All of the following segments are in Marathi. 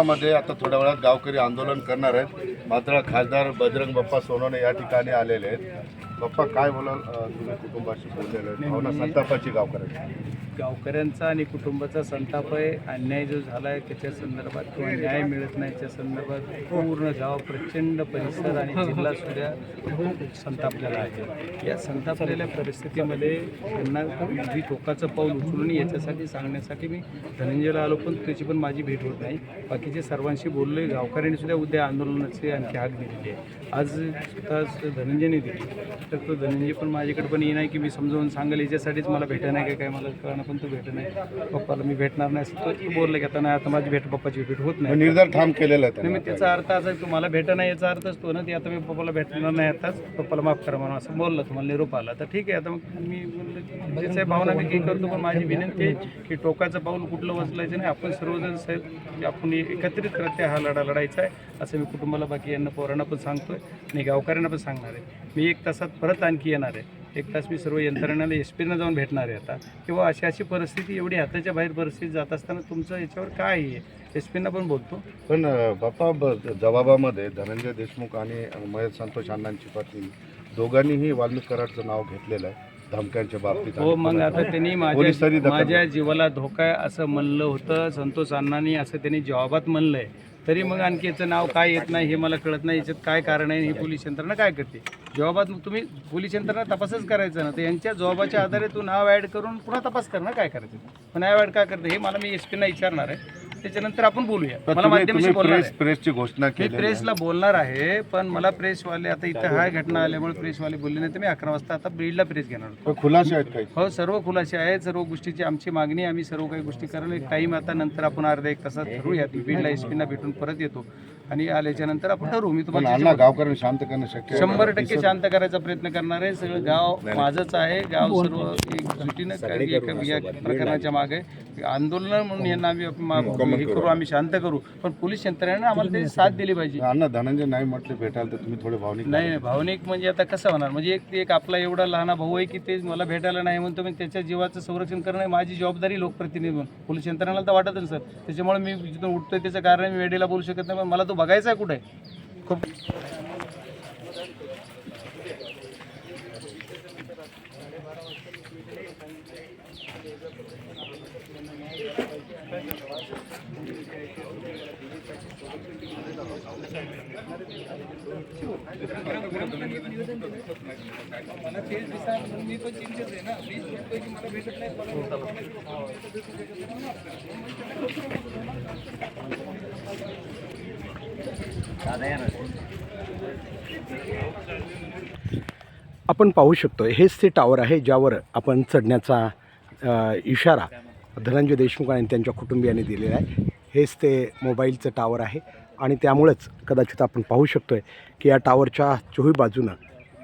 मध्ये आता थोड्या वेळात गावकरी आंदोलन करणार आहेत. मात्र खासदार बजरंग बाप्पा सोनवणे या ठिकाणी आलेले आहेत. बाप्पा, काय बोलाल? तुम्ही कुटुंबाशी बोललेले आहेत, भावना संतापाची गावकऱ्यांचा आणि कुटुंबाचा संताप आहे. अन्याय जो झाला आहे त्याच्या संदर्भात किंवा न्याय मिळत नाही त्याच्या संदर्भात पूर्ण गाव, प्रचंड परिसर आणि जिल्हा सुद्धा खूप संतापलेला आहे. या संतापलेल्या परिस्थितीमध्ये त्यांना अगदी टोकाचं पाऊल उचलून याच्यासाठी सांगण्यासाठी मी धनंजयला आलो, पण त्याची पण माझी भेट होत नाही. बाकीचे सर्वांशी बोललो आहे. गावकऱ्यांनी सुद्धा उद्या आंदोलनाची आणखी हाक दिलेली आहे. आज स्वतः धनंजयने दिली, तर तो धनंजय पण माझ्याकडे पण येणार की मी समजावून सांगेल याच्यासाठीच मला भेटणं नाही काय मला कळणं, पण तू भेट नाही पप्पाला मी भेटणार नाही असं तो बोललं की आता नाही, आता माझी पप्पाची भेट होत नाही. निर्धार ठाम केलेला आहे. मी त्याचा अर्थ असा की तुम्हाला भेटणं नाही याचा अर्थच तो ना, की आता मी पप्पाला भेटणार नाही, आताच पप्पाला माफ करा म्हणून असं बोललं. तुम्हाला निरोप आला तर ठीक आहे. आता मग मी बोललो त्याच्या भावना मी काही करतो, पण माझी विनंती आहे की टोकाचं पाऊल कुठलं उचलायचं नाही. आपण सर्वजण साहेब आपण एकत्रित करते हा लढा लढायचा आहे असं मी कुटुंबाला, बाकी यांना पोरांना पण सांगतोय आणि गावकऱ्यांना पण सांगणार आहे. मी 1 तासात परत आणखी येणार आहे. 1 तास मी सर्व यंत्रणेला SP-ना जाऊन भेटणार आहे आता, किंवा अशी परिस्थिती एवढी हाताच्या बाहेर परिस्थिती जात असताना तुमचं याच्यावर काय आहे SP-ना पण बोलतो. पण बाप्पा, जबाबामध्ये धनंजय देशमुख आणि महेश संतोष अण्णांची पत्नी दोघांनीही वाल्मिक कराडचं नाव घेतलेलं आहे धमक्यांच्या बाबतीत. हो, मग आता त्यांनी माझ्या जीवाला धोका आहे असं म्हणलं होतं संतोष अण्णांनी, असं त्यांनी जबाबात म्हणलं आहे. तरी मग आणखी याचं नाव काय येत नाही हे मला कळत नाही. याच्यात काय कारण आहे, ही पोलीस यंत्रणा काय करते जबाबात? मग तुम्ही पोलीस यंत्रणा तपासच करायचं ना, तर यांच्या जबाबाच्या आधारे तू नाव ॲड करून पुन्हा तपास करणं काय करायचं, पण नाव ॲड काय करते हे मला मी SP-ना विचारणार आहे. त्याच्यानंतर आपण बोलूया. मला माध्यमाशी बोलणार आहे. प्रेसची घोषणा केली, मी प्रेसला बोलणार आहे, पण मला प्रेसवाले आता इथं हा घटना आल्यामुळे प्रेसवाले बोलले नाही, तर मी 11 वाजता आता बीडला प्रेस घेणार होतो. खुलासे आहेत काही? हो, सर्व खुलासे आहेत. सर्व गोष्टीची आमची मागणी, आम्ही सर्व काही गोष्टी करायला एक टाईम आता नंतर आपण अर्धा 1 तासात ठरवूया. बीडला SP-ना भेटून परत येतो आणि आल्याच्या नंतर आपण ठरवू. मी तुम्हाला गावकऱ्यांना शांत करणं शक्य 100% शांत करायचा प्रयत्न करणार आहे. सगळं गाव माझंच आहे. गाव सर्व एकजुटीनं या प्रकरणाच्या मागे आंदोलन म्हणून यांना आम्ही हे करू, आम्ही शांत करू, पण पोलीस यंत्रणेनं आम्हाला त्याची साथ दिली पाहिजे. अण्णा धनंजय नाही म्हटले भेटायला तर तुम्ही थोडे भावनिक? नाही, भावनिक म्हणजे आता कसं होणार, म्हणजे एक आपला एवढा लहान भाऊ आहे की ते मला भेटायला नाही म्हणतो, मी त्याच्या जीवाचं संरक्षण करणं माझी जबाबदारी लोकप्रतिनिधी म्हणून. पोलीस यंत्रणेला तर वाटत ना सर, त्याच्यामुळे मी जिथून उठतोय त्याचं कारण मी वेळेला बोलू शकत नाही, पण मला तो बघायचा आहे कुठे आहे. खूप आपण पाहू शकतो हेच ते टावर आहे ज्यावर आपण चढण्याचा इशारा धनंजय देशमुख आणि त्यांच्या कुटुंबियांनी दिलेला आहे. हेच ते मोबाईलचं टावर आहे आणि त्यामुळेच कदाचित आपण पाहू शकतो आहे की या टावरच्या चोही बाजूनं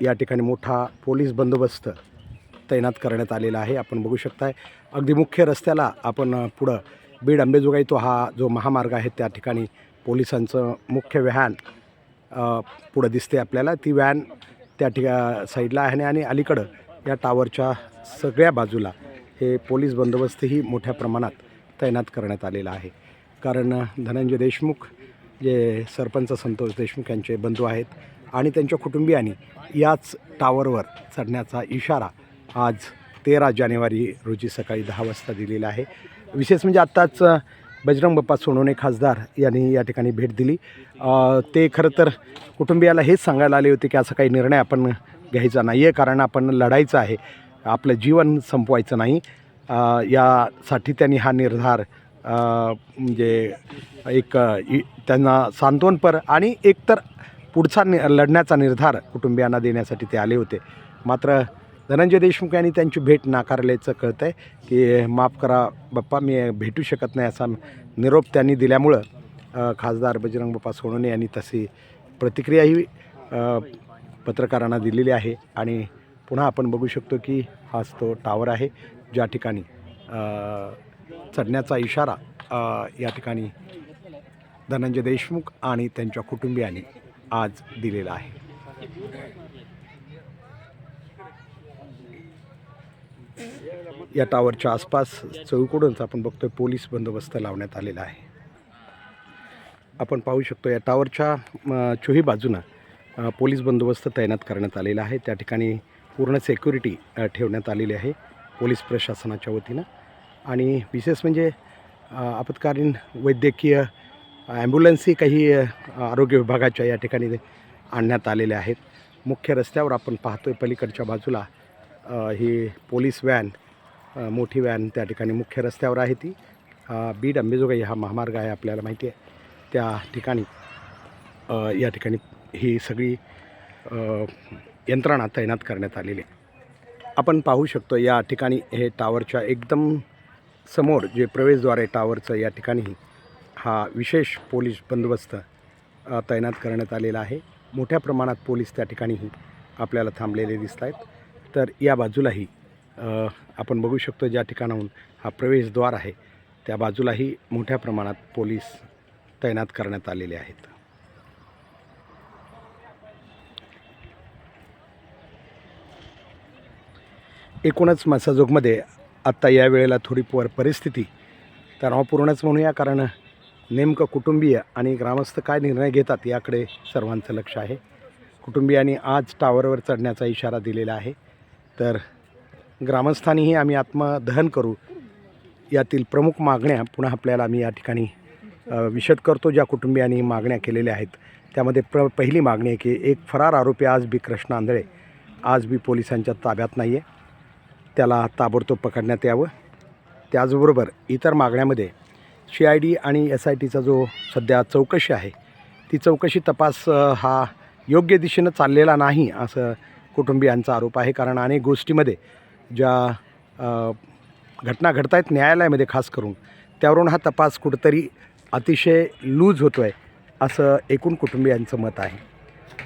या ठिकाणी मोठा पोलीस बंदोबस्त तैनात करण्यात आलेला आहे. आपण बघू शकताय अगदी मुख्य रस्त्याला आपण पुढं बीड अंबेजोगाई तो हा जो महामार्ग आहे त्या ठिकाणी पोलिसांचं मुख्य व्हॅन पुढं दिसते आपल्याला. ती व्हॅन त्या साईडला आहे आणि अलीकडं या टावरच्या सगळ्या बाजूला हे पोलीस बंदोबस्तही मोठ्या प्रमाणात तैनात करण्यात आलेला आहे. कारण धनंजय देशमुख जे सरपंच संतोष देशमुख यांचे बंधू आहेत आणि त्यांच्या कुटुंबियांनी याच टावरवर चढण्याचा इशारा आज 13 जानेवारी रोजी सकाळी 10 वाजता दिलेला आहे. विशेष म्हणजे आत्ताच बजरंग बाप्पा सोनवणे खासदार यांनी या ठिकाणी भेट दिली. ते खरं तर कुटुंबियाला हेच सांगायला आले होते की असा काही निर्णय आपण घ्यायचा नाही आहे, कारण आपण लढायचं आहे, आपलं जीवन संपवायचं नाही. यासाठी त्यांनी हा निर्धार म्हणजे एक त्यांना सांत्वनपर आणि एकतर पुढचा लढण्याचा निर्धार कुटुंबियांना देण्यासाठी ते आले होते. मात्र धनंजय देशमुख यांनी त्यांची भेट नाकारल्याचं कळतं आहे की माफ करा बाप्पा, मी भेटू शकत नाही असा निरोप त्यांनी दिल्यामुळं खासदार बजरंग बाप्पा सोनवणे यांनी तशी प्रतिक्रियाही पत्रकारांना दिलेली आहे. आणि पुन्हा आपण बघू शकतो की हाच तो टावर आहे ज्या ठिकाणी चढण्याचा इशारा या ठिकाणी धनंजय देशमुख आणि त्यांच्या कुटुंबियांनी आज दिलेला आहे. या टावरच्या आसपास चौकडूनच आपण बघतोय पोलीस बंदोबस्त लावण्यात आलेला आहे. आपण पाहू शकतो या टावरच्या चोही बाजूनं पोलीस बंदोबस्त तैनात करण्यात आलेला आहे. त्या ठिकाणी पूर्ण सिक्युरिटी ठेवण्यात आलेली आहे पोलीस प्रशासनाच्या वतीनं. आणि विशेष म्हणजे आपत्कालीन वैद्यकीय ॲम्ब्युलन्सही काही आरोग्य विभागाच्या या ठिकाणी आणण्यात आलेल्या आहेत. मुख्य रस्त्यावर आपण पाहतोय पलीकडच्या बाजूला ही पोलीस व्हॅन, मोठी व्हॅन त्या ठिकाणी मुख्य रस्त्यावर आहे. ती बीड अंबेजोगाई हा महामार्ग आहे आपल्याला माहिती आहे. त्या ठिकाणी या ठिकाणी ही सगळी यंत्रणा तैनात करण्यात आलेली आहे. आपण पाहू शकतो या ठिकाणी हे टावरच्या एकदम समोर जे प्रवेशद्वार आहे टावरचं, या ठिकाणी हा विशेष पोलीस बंदोबस्त तैनात करण्यात आलेला आहे. मोठ्या प्रमाणात पोलीस त्या ठिकाणीही आपल्याला थांबलेले दिसत आहेत. तर या बाजूलाही आपण बघू शकतो ज्या ठिकाणाहून हा प्रवेशद्वार आहे त्या बाजूलाही मोठ्या प्रमाणात पोलीस तैनात करण्यात आलेले आहेत. एकूणच मसाजोगमध्ये आत्ता या वेळेला थोडी परिस्थिती तणावपूर्णच म्हणूया, कारण नेमकं कुटुंबीय आणि ग्रामस्थ काय निर्णय घेतात याकडे सर्वांचं लक्ष आहे. कुटुंबियांनी आज टावरवर चढण्याचा इशारा दिलेला आहे. तर ग्रामस्थांनीही आम्ही आत्मदहन करू यातील प्रमुख मागण्या पुन्हा आपल्याला आम्ही या ठिकाणी विशद करतो. ज्या कुटुंबियांनी मागण्या केलेल्या आहेत त्यामध्ये पहिली मागणी आहे की एक फरार आरोपी आज बी कृष्ण आंधळे आज बी पोलिसांच्या ताब्यात नाही आहे, त्याला ताबडतोब पकडण्यात यावं. त्याचबरोबर इतर मागण्यामध्ये CID आणि SITचा जो सध्या चौकशी आहे ती चौकशी तपास हा योग्य दिशेनं चाललेला नाही असं कुटुंबियांचा आरोप आहे. कारण अनेक गोष्टीमध्ये ज्या घटना घडत आहेत न्यायालयामध्ये खास करून, त्यावरून हा तपास कुठंतरी अतिशय लूज होतो आहे असं एकूण कुटुंबियांचं मत आहे.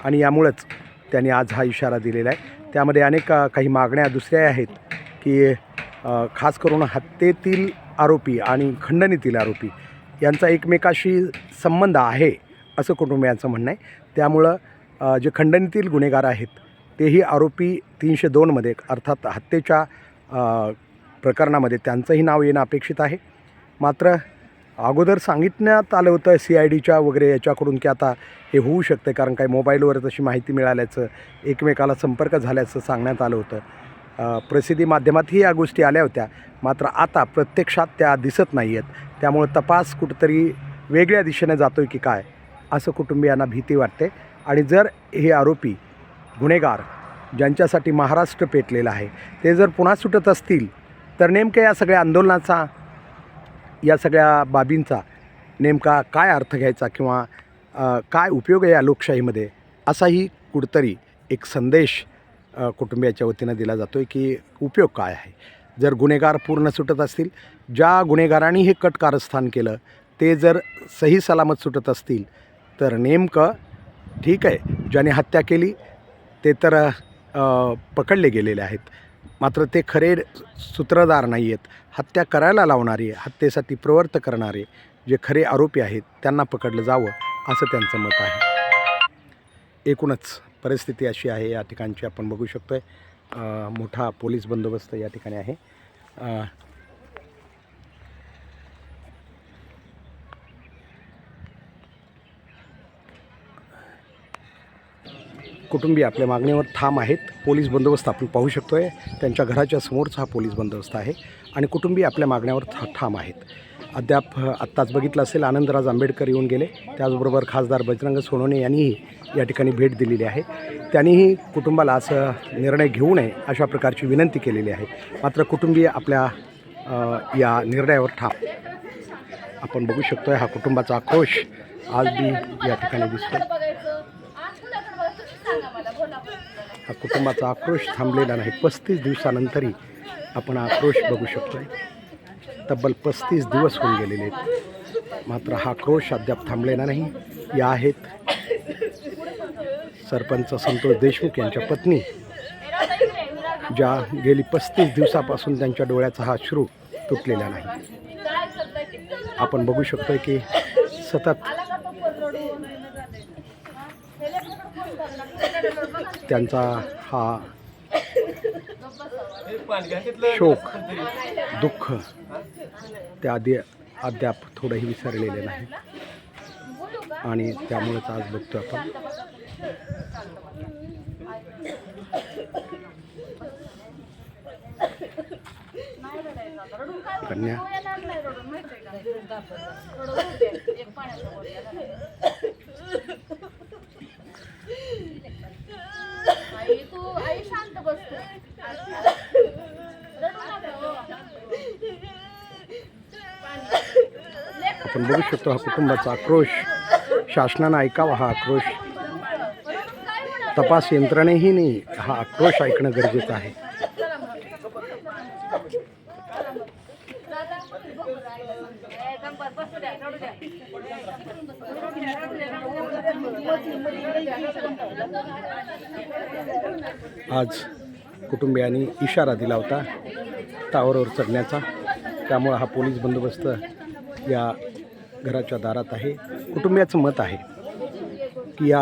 आणि यामुळंच त्यांनी आज हा इशारा दिलेला आहे. त्यामध्ये अनेक काही मागण्या दुसऱ्या आहेत की खास करून हत्येतील आरोपी आणि खंडणीतील आरोपी यांचा एकमेकाशी संबंध आहे असं कुटुंबियांचं म्हणणं आहे. त्यामुळं जे खंडणीतील गुन्हेगार आहेत तेही आरोपी 302मध्ये अर्थात हत्येच्या प्रकरणामध्ये त्यांचंही नाव येणं अपेक्षित आहे. मात्र अगोदर सांगितण्यात आलं होतं CIDच्या वगैरे याच्याकडून की आता हे होऊ शकतं, कारण काही मोबाईलवर तशी माहिती मिळाल्याचं, एकमेकाला संपर्क झाल्याचं सांगण्यात आलं होतं. प्रसिद्धी माध्यमातही या गोष्टी आल्या होत्या. मात्र आता प्रत्यक्षात त्या दिसत नाही आहेत. त्यामुळं तपास कुठंतरी वेगळ्या दिशेने जातो आहे की काय असं कुटुंबियांना भीती वाटते. आणि जर हे आरोपी गुन्हेगार ज्यांच्यासाठी महाराष्ट्र पेटलेला आहे ते जर पुन्हा सुटत असतील तर नेमक्या या सगळ्या आंदोलनाचा, या सगळ्या बाबींचा नेमका काय अर्थ घ्यायचा किंवा काय उपयोग आहे या लोकशाहीमध्ये, असाही कुठंतरी एक संदेश कुटुंबियाच्या वतीनं दिला जातो आहे की उपयोग काय आहे. जर गुन्हेगार पूर्ण सुटत असतील, ज्या गुन्हेगारांनी हे कट कारस्थान केलं ते जर सही सलामत सुटत असतील तर नेमकं ठीक आहे, ज्याने हत्या केली ते तर पकडले गेलेले आहेत, मात्र ते खरे सूत्रधार नाही आहेत. हत्या करायला लावणारे, हत्येसाठी प्रवृत्त करणारे जे खरे आरोपी आहेत त्यांना पकडलं जावं असं त्यांचं मत आहे. एकूणच परिस्थिती अशी आहे या ठिकाणची. आपण बघू शकतो आहे मोठा पोलीस बंदोबस्त या ठिकाणी आहे. कुटुंबीय आपल्या मागणीवर ठाम आहेत. पोलीस बंदोबस्त आपण पाहू शकतो आहे, त्यांच्या घराच्या समोरचा हा पोलीस बंदोबस्त आहे आणि कुटुंबीय आपल्या मागण्यावर ठाम आहेत. अद्याप आत्ताच बघितलं असेल आनंदराज आंबेडकर येऊन गेले, त्याचबरोबर खासदार बजरंग सोनवणे यांनीही या ठिकाणी भेट दिलेली आहे. त्यांनीही कुटुंबाला असं निर्णय घेऊ नये अशा प्रकारची विनंती केलेली आहे. मात्र कुटुंबीय आपल्या या निर्णयावर ठाम. आपण बघू शकतो हा कुटुंबाचा आक्रोश आज बी या ठिकाणी दिसतो. हा कुटुंबाचा आक्रोश थांबलेला नाही. 35 दिवसानंतरही आपण आक्रोश बघू शकतो. तब्बल 35 दिवस होऊन गेलेले आहेत, मात्र हा आक्रोश अद्याप थांबलेला नाही. या आहेत सरपंच संतोष देशमुख यांच्या पत्नी, ज्या गेली 35 दिवसापासून त्यांच्या डोळ्याचा हा अश्रू तुटलेला नाही. आपण बघू शकतो की सतत त्यांचा हा शोक दुःख त्या अद्याप थोडंही विसरलेले नाही आणि त्यामुळेच आज बघतो आपण कन्या आई शांत बस. आपण बघू शकतो हा कुटुंबाचा आक्रोश. शासनानं ऐकावा हा आक्रोश. तपास यंत्रणेही नाही, हा आक्रोश ऐकणं गरजेचं आहे. आज कुटुंबियांनी इशारा दिला होता टावरवर चढण्याचा, त्यामुळे हा पोलीस बंदोबस्त या घराच्या दारात आहे. कुटुंबियाचं मत आहे की या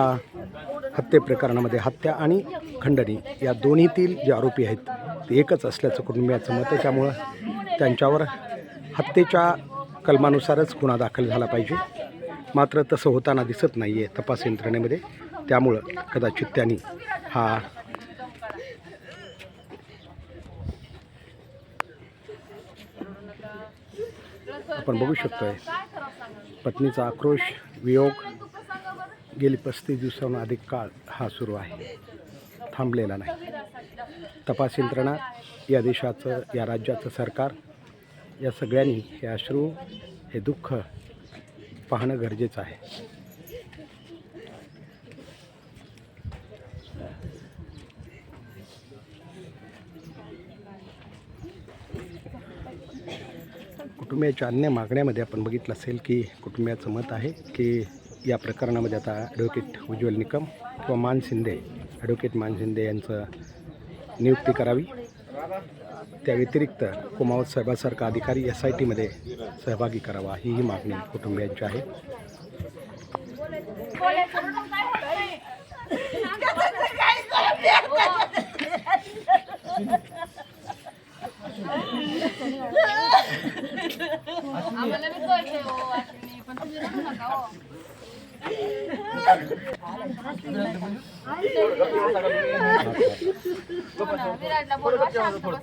हत्ये प्रकरणामध्ये हत्या आणि खंडणी या दोन्हीतील जे आरोपी आहेत ते एकच असल्याचं कुटुंबियाचं मत आहे. त्यामुळं त्यांच्यावर हत्येच्या कलमानुसारच गुन्हा दाखल झाला पाहिजे. मात्र तसं होताना दिसत नाही आहे तपास यंत्रणेमध्ये. त्यामुळं कदाचित त्यांनी हा आपण बघू शकतोय पत्नीचा आक्रोश, वियोग. गेली 35 दिवसांहून अधिक काळ हा सुरू आहे, थांबलेला नाही. तपास यंत्रणा, या देशाचं, या राज्याचं सरकार, या सगळ्यांनी हे अश्रू, हे दुःख पाहणं गरजेचं आहे. कुटुंबियाच्या अन्य मागण्यामध्ये आपण बघितलं असेल की कुटुंबियाचं मत आहे की या प्रकरणामध्ये आता ॲडव्होकेट उज्ज्वल निकम किंवा मान शिंदे, ॲडव्होकेट मान शिंदे यांचं नियुक्ती करावी. त्या व्यतिरिक्त कुमावत साहेबासारखा अधिकारी SITमध्ये सहभागी करावा, ही मागणी कुटुंबियांची आहे. आम्हाला बी कळतंय हो अश्विनी, पण तुम्ही रडू नका हो. विराटला बोलवा, शांत बस.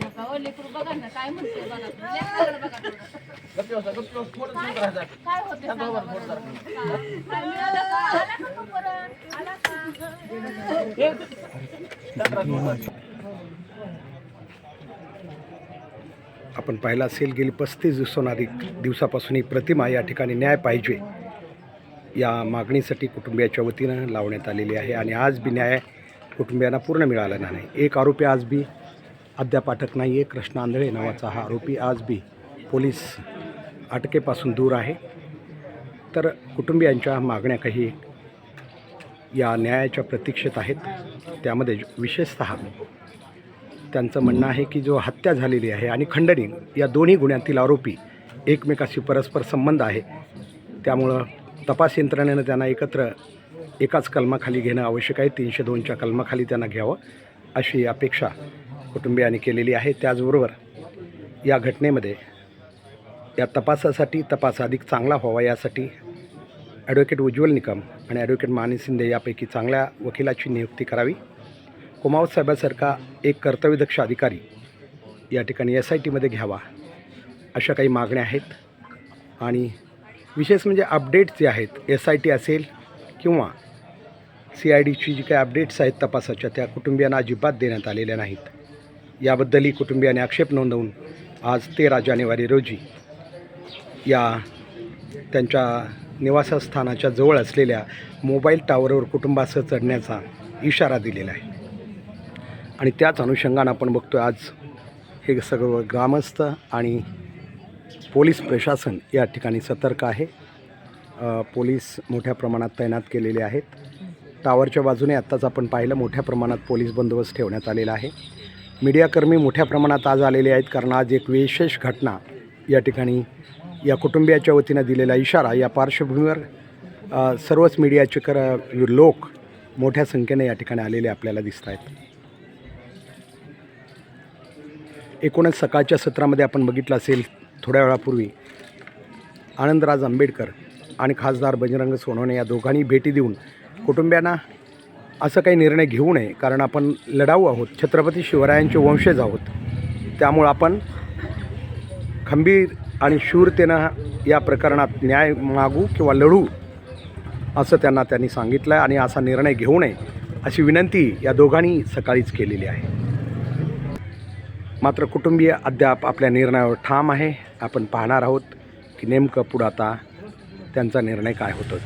नका हो, लेकरू बघा ना काय म्हणते बघा, लेकराकडे बघा थोडं. काय होते सांगा बरं. काय मिळालं का? आला का तो परत? आला का? आपण पाहिलं असेल गेली 35 दिवसापासून ही प्रतिमा या ठिकाणी न्याय पाहिजे या मागणीसाठी कुटुंबियाच्या वतीनं लावण्यात आलेली आहे. आणि आज बी न्याय कुटुंबियांना पूर्ण मिळालेला नाही. एक आरोपी आज बी अद्याप अटक नाही आहे. कृष्ण आंधळे नावाचा हा आरोपी आज बी पोलीस अटकेपासून दूर आहे. तर कुटुंबियांच्या मागण्या काही या न्यायाच्या प्रतीक्षेत आहेत. त्यामध्ये विशेषतः त्यांचं म्हणणं आहे की जो हत्या झालेली आहे आणि खंडणी या दोन्ही गुन्ह्यातील आरोपी एकमेकाशी परस्पर संबंध आहे. त्यामुळं तपास यंत्रणेनं त्यांना एकत्र एकाच कलमाखाली घेणं आवश्यक आहे. 302च्या कलमाखाली त्यांना घ्यावं अशी अपेक्षा कुटुंबियांनी केलेली आहे. त्याचबरोबर या घटनेमध्ये या तपासासाठी तपास अधिक चांगला व्हावा यासाठी ॲडव्होकेट उज्ज्वल निकम आणि ॲडव्होकेट मानी शिंदे यापैकी चांगल्या वकिलाची नियुक्ती करावी. कुमावत साहेबासारखा एक कर्तव्यदक्ष अधिकारी या ठिकाणी SITमध्ये घ्यावा अशा काही मागण्या आहेत. आणि विशेष म्हणजे अपडेट्स जे आहेत SIT असेल किंवा CIDची जी काही अपडेट्स आहेत तपासाच्या त्या कुटुंबियांना अजिबात देण्यात आलेल्या नाहीत. याबद्दलही कुटुंबियांनी आक्षेप नोंदवून आज 13 जानेवारी रोजी या त्यांच्या निवासस्थानाच्या जवळ असलेल्या मोबाईल टावरवर कुटुंबासह चढण्याचा इशारा दिलेला आहे. आणि त्याच अनुषंगानं आपण बघतो आज हे सगळं ग्रामस्थ आणि पोलीस प्रशासन या ठिकाणी सतर्क आहे. पोलीस मोठ्या प्रमाणात तैनात केलेले आहेत. टावरच्या बाजूने आत्ताच आपण पाहिलं मोठ्या प्रमाणात पोलीस बंदोबस्त ठेवण्यात आलेला आहे. मीडियाकर्मी मोठ्या प्रमाणात आज आलेले आहेत, कारण आज एक विशेष घटना या ठिकाणी या कुटुंबियाच्या वतीनं दिलेला इशारा या पार्श्वभूमीवर सर्वच मीडियाचे लोक मोठ्या संख्येने या ठिकाणी आलेले आपल्याला दिसत आहेत. एकूणच सकाळच्या सत्रामध्ये आपण बघितलं असेल, थोड्या वेळापूर्वी आनंदराज आंबेडकर आणि खासदार बजरंग सोनवणे या दोघांनी भेटी देऊन कुटुंबियांना असं काही निर्णय घेऊ नये, कारण आपण लढाऊ आहोत, छत्रपती शिवरायांचे वंशज आहोत, त्यामुळं आपण खंबीर आणि शूरतेनं या प्रकरणात न्याय मागू किंवा लढू असं त्यांनी सांगितलं आहे आणि असा निर्णय घेऊ नये अशी विनंती या दोघांनी सकाळीच केलेली आहे. मात्र कुटुंबीय अद्याप आपल्या निर्णयावर ठाम आहे. आपण पाहणार आहोत की नेमकं पुढं आता त्यांचा निर्णय काय होतो.